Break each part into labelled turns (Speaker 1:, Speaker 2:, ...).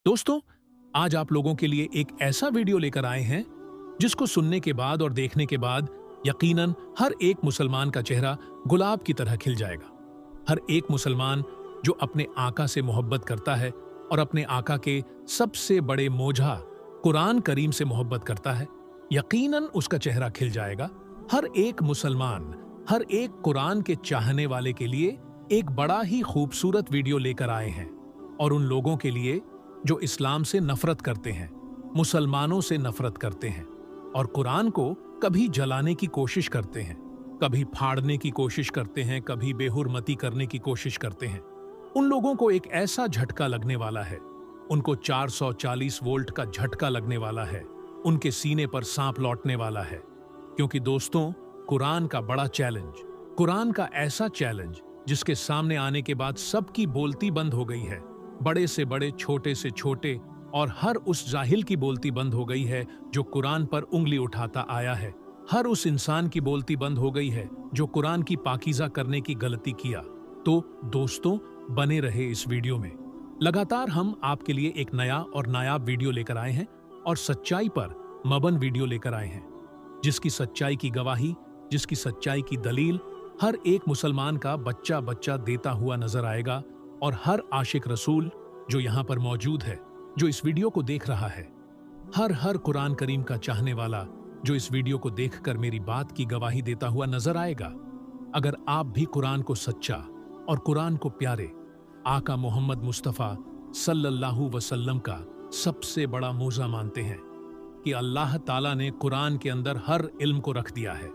Speaker 1: दोस्तों, आज आप लोगों के लिए एक ऐसा वीडियो लेकर आए हैं जिसको सुनने के बाद और देखने के बाद यकीनन हर एक मुसलमान का चेहरा गुलाब की तरह खिल जाएगा। हर एक मुसलमान जो अपने आका से मोहब्बत करता है और अपने आका के सबसे बड़े मोजा कुरान करीम से मोहब्बत करता है, यकीनन उसका चेहरा खिल जाएगा। हर एक मुसलमान, हर एक कुरान के चाहने वाले के लिए एक बड़ा ही खूबसूरत वीडियो लेकर आए हैं, और उन लोगों के लिए जो इस्लाम से नफरत करते हैं, मुसलमानों से नफरत करते हैं और कुरान को कभी जलाने की कोशिश करते हैं, कभी फाड़ने की कोशिश करते हैं, कभी बेहुरमती करने की कोशिश करते हैं। उन लोगों को एक ऐसा झटका लगने वाला है, उनको 440 वोल्ट का झटका लगने वाला है, उनके सीने पर सांप लौटने वाला है। क्योंकि दोस्तों, कुरान का बड़ा चैलेंज, कुरान का ऐसा चैलेंज जिसके सामने आने के बाद सबकी बोलती बंद हो गई है, बड़े से बड़े, छोटे से छोटे, और हर उस जाहिल की बोलती बंद हो गई है जो कुरान पर उंगली उठाता आया है। हर उस इंसान की बोलती बंद हो गई है जो कुरान की पाकीज़ा करने की गलती किया। तो दोस्तों, बने रहे इस वीडियो में। लगातार हम आपके लिए एक नया और नायाब वीडियो लेकर आए हैं और सच्चाई पर मबन वीडियो लेकर आए हैं, जिसकी सच्चाई की गवाही, जिसकी सच्चाई की दलील हर एक मुसलमान का बच्चा बच्चा देता हुआ नजर आएगा। और हर आशिक रसूल जो यहाँ पर मौजूद है, जो इस वीडियो को देख रहा है, हर कुरान करीम का चाहने वाला जो इस वीडियो को देखकर मेरी बात की गवाही देता हुआ नजर आएगा। अगर आप भी कुरान को सच्चा और कुरान को प्यारे आका मोहम्मद मुस्तफ़ा सल्लल्लाहु वसल्लम का सबसे बड़ा मोजा मानते हैं कि अल्लाह ताला ने कुरान के अंदर हर इल्म को रख दिया है,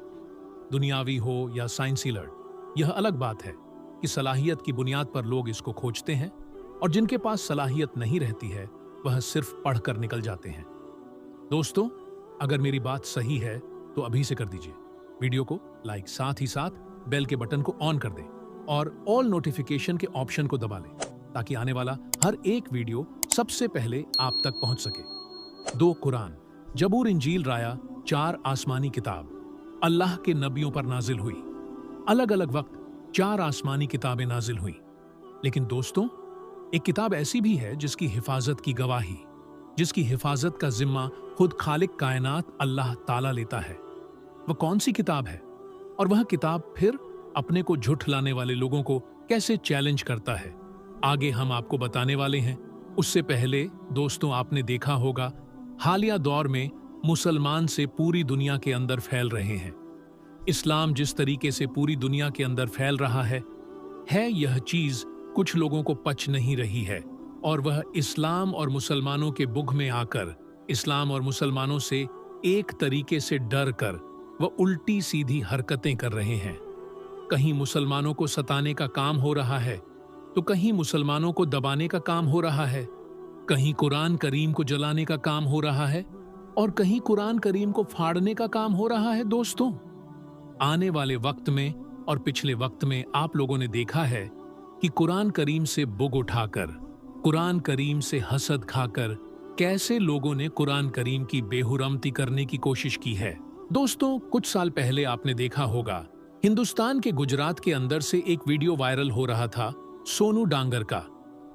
Speaker 1: दुनियावी हो या साइंसी लर्न, यह अलग बात है कि सलाहियत की बुनियाद पर लोग इसको खोजते हैं, और जिनके पास सलाहियत नहीं रहती है वह सिर्फ पढ़कर निकल जाते हैं। दोस्तों, अगर मेरी बात सही है तो अभी से कर दीजिए वीडियो को लाइक, साथ ही साथ बेल के बटन को ऑन कर दें और ऑल नोटिफिकेशन के ऑप्शन को दबा लें, ताकि आने वाला हर एक वीडियो सबसे पहले आप तक पहुंच सके। 2 कुरान, जबूर, इंजील, राया, 4 आसमानी किताब अल्लाह के नबियों पर नाजिल हुई। अलग अलग वक्त 4 आसमानी किताबें नाजिल हुई। लेकिन दोस्तों, एक किताब ऐसी भी है जिसकी हिफाजत की गवाही, जिसकी हिफाजत का जिम्मा खुद खालिक कायनात अल्लाह ताला लेता है। वह कौन सी किताब है, और वह किताब फिर अपने को झुठलाने वाले लोगों को कैसे चैलेंज करता है, आगे हम आपको बताने वाले हैं। उससे पहले दोस्तों, आपने देखा होगा हालिया दौर में मुसलमान से पूरी दुनिया के अंदर फैल रहे हैं। इस्लाम जिस तरीके से पूरी दुनिया के अंदर फैल रहा है यह चीज कुछ लोगों को पच नहीं रही है, और वह इस्लाम और मुसलमानों के बुघ में आकर इस्लाम और मुसलमानों से एक तरीके से डर कर वह उल्टी सीधी हरकतें कर रहे हैं। कहीं मुसलमानों को सताने का काम हो रहा है, तो कहीं मुसलमानों को दबाने का काम हो रहा है, कहीं कुरान करीम को जलाने का काम हो रहा है, और कहीं कुरान करीम को फाड़ने का काम हो रहा है। दोस्तों, आने वाले वक्त में और पिछले वक्त में आप लोगों ने देखा है कि कुरान करीम से बुग उठाकर, कुरान करीम से हसद खाकर कैसे लोगों ने कुरान करीम की बेहुरमती करने की कोशिश की है। दोस्तों, कुछ साल पहले आपने देखा होगा हिंदुस्तान के गुजरात के अंदर से एक वीडियो वायरल हो रहा था सोनू डांगर का।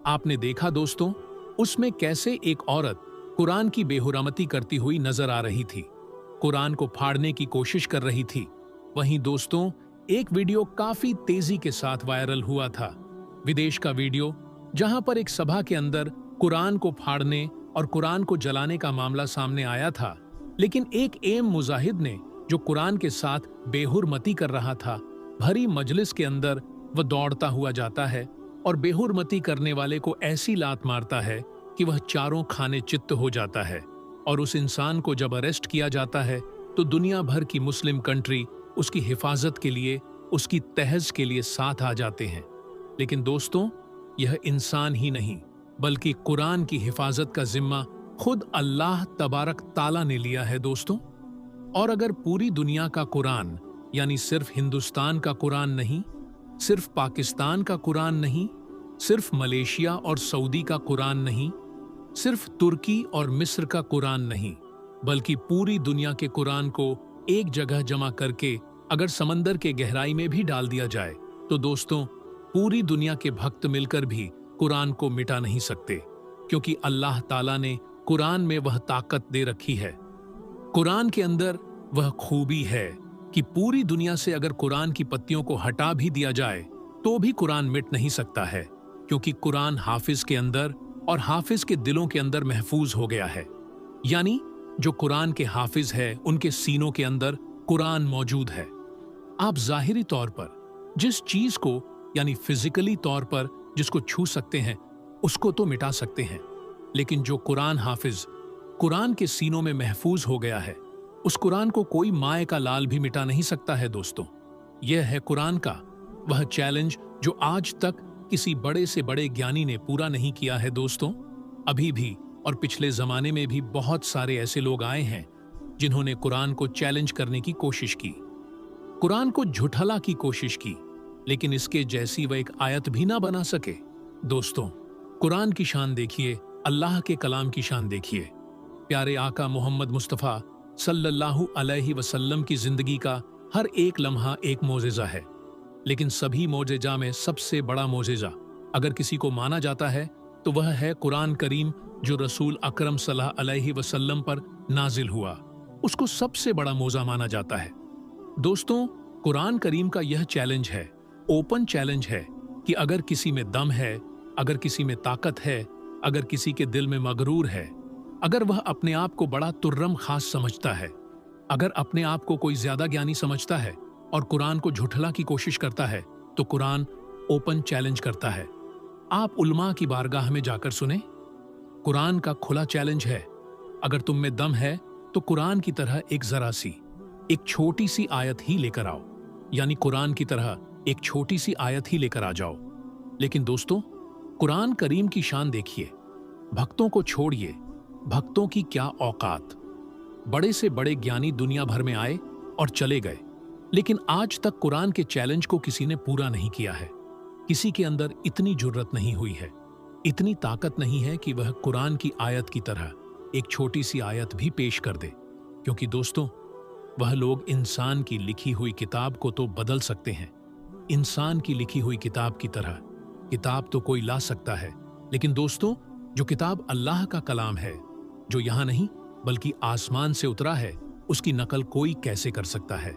Speaker 1: आपने देखा दोस्तों, उसमें कैसे एक औरत कुरान की बेहुरमती करती हुई नजर आ रही थी, कुरान को फाड़ने की कोशिश कर रही थी। वहीं दोस्तों, एक वीडियो काफी तेजी के साथ वायरल हुआ था, विदेश का वीडियो, जहां पर एक सभा के अंदर कुरान को फाड़ने और कुरान को जलाने का मामला सामने आया था। लेकिन एक एम मुजाहिद ने, जो कुरान के साथ बेहुरमती कर रहा था, भरी मजलिस के अंदर वह दौड़ता हुआ जाता है और बेहुरमती करने वाले को ऐसी लात मारता है कि वह चारों खाने चित्त हो जाता है। और उस इंसान को जब अरेस्ट किया जाता है तो दुनिया भर की मुस्लिम कंट्री उसकी हिफाजत के लिए, उसकी तहज़ के लिए साथ आ जाते हैं। लेकिन दोस्तों, यह इंसान ही नहीं बल्कि कुरान की हिफाजत का जिम्मा खुद अल्लाह तबारक ताला ने लिया है दोस्तों। और अगर पूरी दुनिया का कुरान, यानी सिर्फ हिंदुस्तान का कुरान नहीं, सिर्फ पाकिस्तान का कुरान नहीं, सिर्फ मलेशिया और सऊदी का कुरान नहीं, सिर्फ तुर्की और मिस्र का कुरान नहीं, बल्कि पूरी दुनिया के कुरान को एक जगह जमा करके अगर समंदर के गहराई में भी डाल दिया जाए, तो दोस्तों, पूरी दुनिया के भक्त मिलकर भी कुरान को मिटा नहीं सकते। क्योंकि अल्लाह ताला ने कुरान में वह ताकत दे रखी है। कुरान के अंदर वह खूबी है कि पूरी दुनिया से अगर कुरान की पत्तियों को हटा भी दिया जाए तो भी कुरान मिट नहीं सकता है, क्योंकि कुरान हाफिज के अंदर और हाफिज के दिलों के अंदर महफूज हो गया है। यानी जो कुरान के हाफिज है उनके सीनों के अंदर कुरान मौजूद है। आप जाहिरी तौर पर जिस चीज को यानी फिजिकली तौर पर जिसको छू सकते हैं उसको तो मिटा सकते हैं, लेकिन जो कुरान हाफिज कुरान के सीनों में महफूज हो गया है उस कुरान को कोई माए का लाल भी मिटा नहीं सकता है। दोस्तों, यह है कुरान का वह चैलेंज जो आज तक किसी बड़े से बड़े ज्ञानी ने पूरा नहीं किया है। दोस्तों, अभी भी और पिछले जमाने में भी बहुत सारे ऐसे लोग आए हैं जिन्होंने कुरान को चैलेंज करने की कोशिश की, कुरान को झुठला की कोशिश की, लेकिन इसके जैसी वह एक आयत भी ना बना सके। दोस्तों, कुरान की शान देखिए, अल्लाह के कलाम की शान देखिए। प्यारे आका मोहम्मद मुस्तफ़ा सल्लल्लाहु अलैहि वसल्लम की जिंदगी का हर एक लम्हा एक मोजेजा है, लेकिन सभी मोजेजा में सबसे बड़ा मोजेजा अगर किसी को माना जाता है तो वह है कुरान करीम, जो रसूल अकरम सल्लल्लाहु अलैहि वसल्लम पर नाजिल हुआ। उसको सबसे बड़ा मोजा माना जाता है। दोस्तों, कुरान करीम का यह चैलेंज है, ओपन चैलेंज है कि अगर किसी में दम है, अगर किसी में ताकत है, अगर किसी के दिल में मगरूर है, अगर वह अपने आप को बड़ा तुर्रम खास समझता है, अगर अपने आप को कोई ज्यादा ज्ञानी समझता है और कुरान को झुठला की कोशिश करता है, तो कुरान ओपन चैलेंज करता है। आप उलमा की बारगाह में जाकर सुने, कुरान का खुला चैलेंज है। अगर तुम में दम है तो कुरान की तरह एक जरा सी, एक छोटी सी आयत ही लेकर आओ, यानी कुरान की तरह एक छोटी सी आयत ही लेकर आ जाओ। लेकिन दोस्तों, कुरान करीम की शान देखिए, भक्तों को छोड़िए, भक्तों की क्या औकात। बड़े से बड़े ज्ञानी दुनिया भर में आए और चले गए, लेकिन आज तक कुरान के चैलेंज को किसी ने पूरा नहीं किया है। किसी के अंदर इतनी जुर्रत नहीं हुई है, इतनी ताकत नहीं है कि वह कुरान की आयत की तरह एक छोटी सी आयत भी पेश कर दे, क्योंकि दोस्तों, वह लोग इंसान की लिखी हुई किताब को तो बदल सकते हैं। इंसान की लिखी हुई किताब की तरह किताब तो कोई ला सकता है, लेकिन दोस्तों, जो किताब अल्लाह का कलाम है, जो यहां नहीं बल्कि आसमान से उतरा है, उसकी नकल कोई कैसे कर सकता है।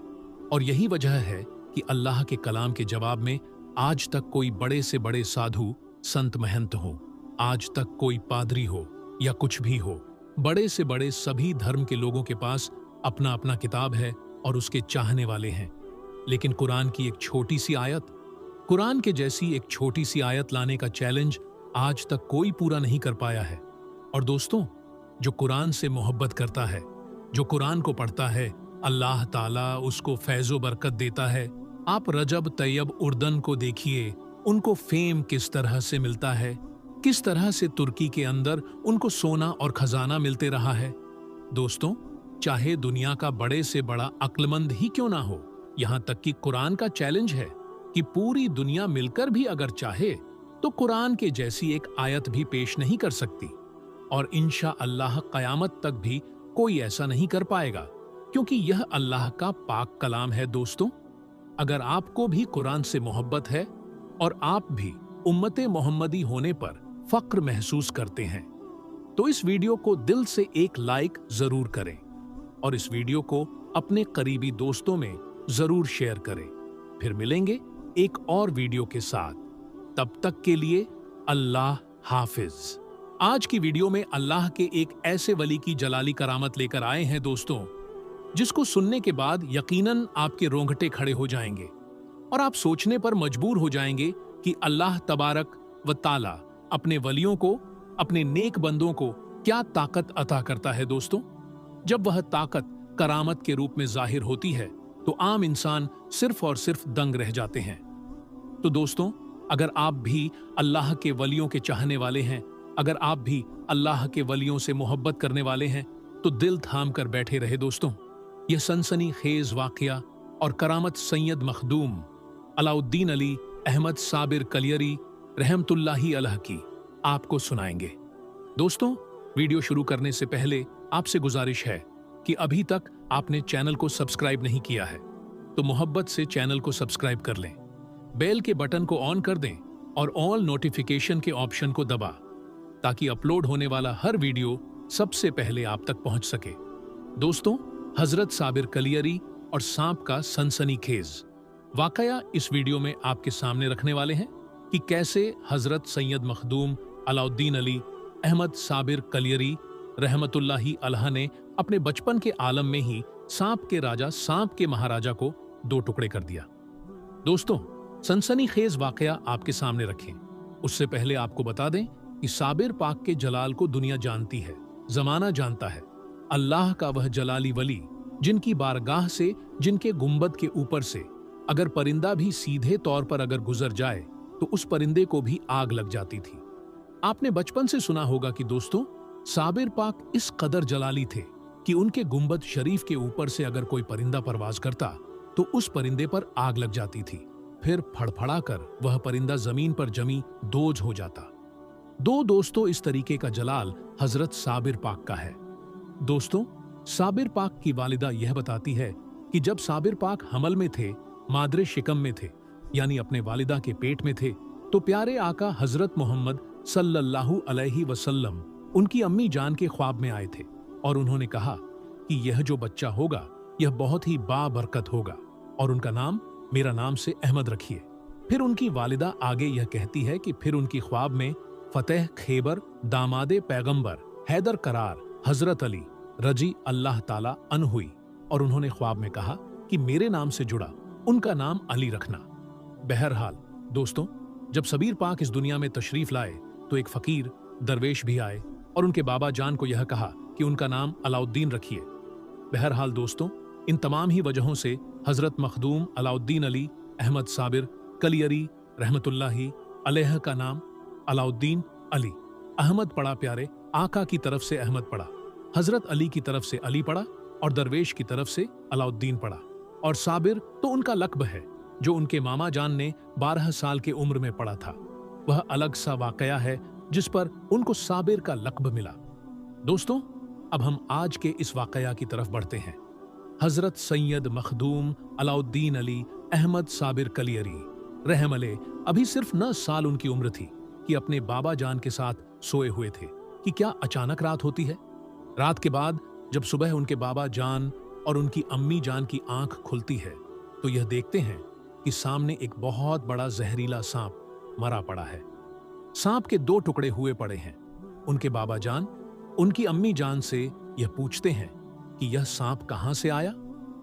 Speaker 1: और यही वजह है कि अल्लाह के कलाम के जवाब में आज तक कोई बड़े से बड़े साधु संत महंत हो, आज तक कोई पादरी हो या कुछ भी हो, बड़े से बड़े सभी धर्म के लोगों के पास अपना अपना किताब है और उसके चाहने वाले हैं। लेकिन कुरान की एक छोटी सी आयत, कुरान के जैसी एक छोटी सी आयत लाने का चैलेंज आज तक कोई पूरा नहीं कर पाया है। और दोस्तों, जो कुरान से मोहब्बत करता है, जो कुरान को पढ़ता है, अल्लाह ताला उसको फैज़ो बरकत देता है। आप रजब, तैयब, उर्दन को देखिए, उनको फेम किस तरह से मिलता है, किस तरह से तुर्की के अंदर उनको सोना और खजाना मिलते रहा है। दोस्तों, चाहे दुनिया का बड़े से बड़ा अक्लमंद ही क्यों ना हो, यहां तक कि कुरान का चैलेंज है कि पूरी दुनिया मिलकर भी अगर चाहे तो कुरान के जैसी एक आयत भी पेश नहीं कर सकती, और इंशा अल्लाह कयामत तक भी कोई ऐसा नहीं कर पाएगा, क्योंकि यह अल्लाह का पाक कलाम है। दोस्तों, अगर आपको भी कुरान से मोहब्बत है और आप भी उम्मते मोहम्मदी होने पर फक्र महसूस करते हैं, तो इस वीडियो को दिल से एक लाइक जरूर करें और इस वीडियो को अपने करीबी दोस्तों में जरूर शेयर करें। फिर मिलेंगे एक और वीडियो के साथ, तब तक के लिए अल्लाह हाफिज। आज की वीडियो में अल्लाह के एक ऐसे वली की जलाली करामत लेकर आए हैं दोस्तों, जिसको सुनने के बाद यकीनन आपके रोंगटे खड़े हो जाएंगे और आप सोचने पर मजबूर हो जाएंगे कि अल्लाह तबारक व ताला अपने वलियों को, अपने नेक बंदों को क्या ताकत अता करता है। दोस्तों, जब वह ताकत करामत के रूप में जाहिर होती है तो आम इंसान सिर्फ और सिर्फ दंग रह जाते हैं। तो दोस्तों, अगर आप भी अल्लाह के वलियों के चाहने वाले हैं, अगर आप भी अल्लाह के वलियों से मोहब्बत करने वाले हैं, तो दिल थाम कर बैठे रहे। दोस्तों, यह सनसनी खेज वाकया और करामत सैयद मखदूम अलाउद्दीन अली अहमद साबिर कलियरी रहमतुल्लाही अलैह की आपको सुनाएंगे। दोस्तों, वीडियो शुरू करने से पहले आपसे गुजारिश है कि अभी तक आपने चैनल को सब्सक्राइब नहीं किया है तो मोहब्बत से चैनल को सब्सक्राइब कर लें, बेल के बटन को ऑन कर दें और ऑल नोटिफिकेशन के ऑप्शन को दबा ताकि अपलोड होने वाला हर वीडियो सबसे पहले आप तक पहुंच सके। दोस्तों, हजरत साबिर कलियरी और सांप का सनसनीखेज वाकया इस वीडियो में आपके सामने रखने वाले हैं कि कैसे हजरत सैयद मखदूम अलाउद्दीन अली अहमद साबिर कलियरी रहमतुल्लाही अलैह ने अपने बचपन के आलम में ही सांप के राजा सांप के महाराजा को दो टुकड़े कर दिया। दोस्तों, सनसनीखेज वाकया आपके सामने रखें उससे पहले आपको बता दें कि साबिर पाक के जलाल को दुनिया जानती है, जमाना जानता है। अल्लाह का वह जलाली वली जिनकी बारगाह से, जिनके गुंबद के ऊपर से अगर परिंदा भी सीधे तौर पर अगर गुजर जाए तो उस परिंदे को भी आग लग जाती थी। आपने बचपन से सुना होगा कि दोस्तों, साबिर पाक इस कदर जलाली थे कि उनके गुंबद शरीफ के ऊपर से अगर कोई परिंदा परवाज करता तो उस परिंदे पर आग लग जाती थी, फिर फड़फड़ाकर वह परिंदा जमीन पर जमी दोज हो जाता। दो दोस्तों, इस तरीके का जलाल हजरत साबिर पाक का है। दोस्तों, साबिर पाक की वालिदा यह बताती है कि जब साबिर पाक हमल में थे, मादरे शिकम में थे, यानी अपने वालिदा के पेट में थे, तो प्यारे आका हजरत मोहम्मद सल्लल्लाहु अलैहि वसल्लम उनकी अम्मी जान के ख्वाब में आए थे और उन्होंने कहा कि यह जो बच्चा होगा यह बहुत ही बाबरकत होगा और उनका नाम मेरा नाम से अहमद रखिए। फिर उनकी वालिदा आगे यह कहती है कि फिर उनकी ख्वाब में फतेह खैबर दामादे पैगंबर हैदर करार हजरत अली रजी अल्लाह ताला अन हुई और उन्होंने ख्वाब में कहा कि मेरे नाम से जुड़ा उनका नाम अली रखना। बहरहाल दोस्तों, जब सबीर पाक इस दुनिया में तशरीफ लाए तो एक फकीर दरवेश भी आए और उनके बाबा जान को यह कहा कि उनका नाम अलाउद्दीन रखिए। बहरहाल दोस्तों, इन तमाम ही वजहों से हजरत मखदूम अलाउद्दीन अली अहमद साबिर कलियरी रहमतुल्लाही अलैह का नाम अलाउद्दीन अली अहमद पड़ा। प्यारे आका की तरफ से अहमद पड़ा, हजरत अली की तरफ से अली पड़ा और दरवेश की तरफ से अलाउद्दीन पड़ा। और साबिर तो उनका लक़ब है जो उनके मामा जान ने 12 साल के उम्र में पढ़ा था। वह अलग सा वाकया है जिस पर उनको साबिर का लक़ब मिला। दोस्तों, अब हम आज के इस वाकया की तरफ बढ़ते हैं। हजरत सैयद मखदूम अलाउद्दीन अली अहमद साबिर कलियरी रहमले अभी सिर्फ 9 साल उनकी उम्र थी कि अपने बाबा जान के साथ सोए हुए थे कि क्या अचानक रात होती है। रात के बाद जब सुबह उनके बाबा जान और उनकी अम्मी जान की आंख खुलती है तो यह देखते हैं कि सामने एक बहुत बड़ा जहरीला सांप मरा पड़ा है। सांप के 2 टुकड़े हुए पड़े हैं। उनके बाबा जान उनकी अम्मी जान से यह पूछते हैं कि यह सांप कहां से आया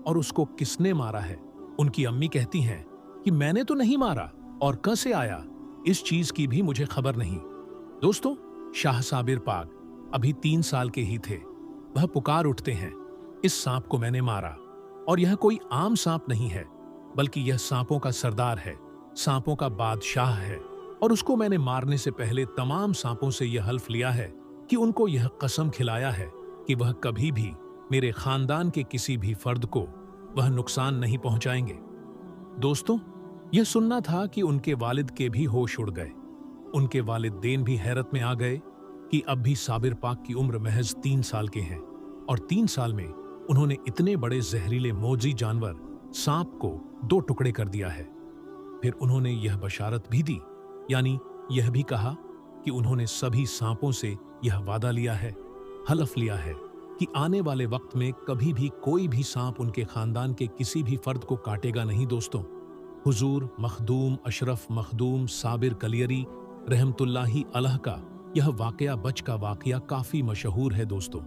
Speaker 1: और उसको किसने मारा है। उनकी अम्मी कहती हैं कि मैंने तो नहीं मारा और कैसे आया इस चीज की भी मुझे खबर नहीं। दोस्तों, शाह साबिर पाक अभी 3 साल के ही थे। वह पुकार उठते हैं, इस सांप को मैंने मारा और यह कोई आम सांप नहीं है बल्कि यह सांपों का सरदार है, सांपों का बादशाह है और उसको मैंने मारने से पहले तमाम सांपों से यह हल्फ लिया है कि उनको यह कसम खिलाया है कि वह कभी भी मेरे खानदान के किसी भी फर्द को वह नुकसान नहीं पहुंचाएंगे। दोस्तों, यह सुनना था कि उनके वालिद के भी होश उड़ गए। उनके वालिदैन भी हैरत में आ गए कि अब भी साबिर पाक की उम्र महज 3 साल के हैं और 3 साल में उन्होंने इतने बड़े जहरीले मौजी जानवर सांप को 2 टुकड़े कर दिया है। फिर उन्होंने यह बशारत भी दी, यानी यह भी कहा कि उन्होंने सभी सांपों से यह वादा लिया है, हलफ लिया है कि आने वाले वक्त में कभी भी कोई भी सांप उनके खानदान के किसी भी फर्द को काटेगा नहीं। दोस्तों, हुजूर मखदूम अशरफ मखदूम साबिर कलियरी रहमतुल्लाही अलैह का यह वाकया बच का वाकया काफी मशहूर है। दोस्तों,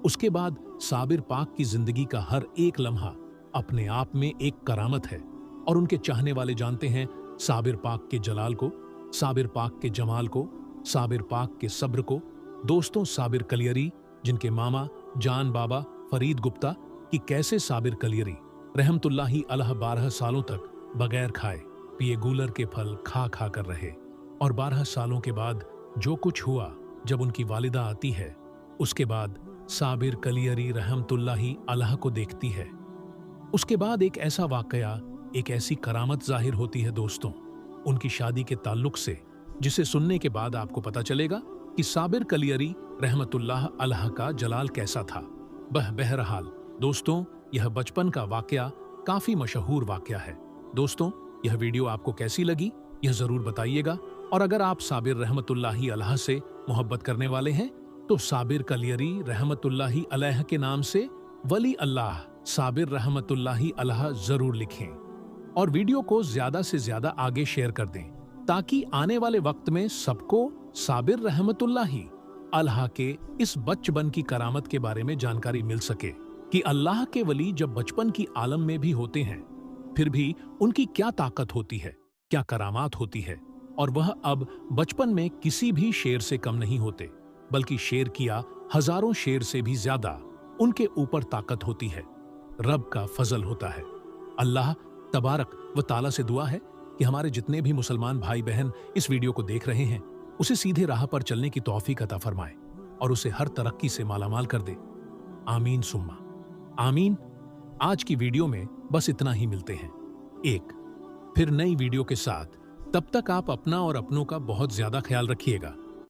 Speaker 1: उसके बाद साबिर पाक की जिंदगी का हर एक लम्हा अपने आप में एक करामत है और उनके चाहने वाले जानते हैं साबिर पाक के जलाल को, साबिर पाक के जमाल को, साबिर पाक के सब्र को। दोस्तों, साबिर कलियरी जिनके मामा जान बाबा फरीद गुप्ता कि कैसे साबिर कलियरी रहमतुल्लाही अलैह 12 सालों तक बगैर खाए पिए गूलर के फल खा खा कर रहे और 12 सालों के बाद जो कुछ हुआ जब उनकी वालिदा आती है, उसके बाद साबिर कलियरी रहमतुल्लाही अलैह को देखती है। उसके बाद एक ऐसा वाकया, एक ऐसी करामत जाहिर होती है दोस्तों, उनकी शादी के ताल्लुक से, जिसे सुनने के बाद आपको पता चलेगा कि साबिर कलियरी रहमतुल्लाह अलैह का जलाल कैसा था। बहरहाल दोस्तों, यह बचपन का वाकया काफी मशहूर वाकया है। दोस्तों, यह वीडियो आपको कैसी लगी यह जरूर बताइएगा और अगर आप साबिर रहमतुल्लाही अलैह से मोहब्बत करने वाले हैं तो साबिर कलियरी रहमतुल्लाही अलैह के नाम से वली अल्लाह साबिर रहमतुल्लाही अलैह जरूर लिखें और वीडियो को ज्यादा से ज्यादा आगे शेयर कर दें ताकि आने वाले वक्त में सबको साबिर रहमतुल्लाही अलैह के इस बचपन की करामत के बारे में जानकारी मिल सके कि अल्लाह के वली जब बचपन की आलम में भी होते हैं फिर भी उनकी क्या ताकत होती है, क्या करामात होती है और वह अब बचपन में किसी भी शेर से कम नहीं होते बल्कि शेर किया हजारों शेर से भी ज्यादा उनके ऊपर ताकत होती है। रब का फजल होता है। अल्लाह तबारक व ताला से दुआ है कि हमारे जितने भी मुसलमान भाई बहन इस वीडियो को देख रहे हैं उसे सीधे राह पर चलने की तौफीक अता फरमाए और उसे हर तरक्की से मालामाल कर दे। आमीन सुम्मा आमीन। आज की वीडियो में बस इतना ही। मिलते हैं एक फिर नई वीडियो के साथ। तब तक आप अपना और अपनों का बहुत ज्यादा ख्याल रखिएगा।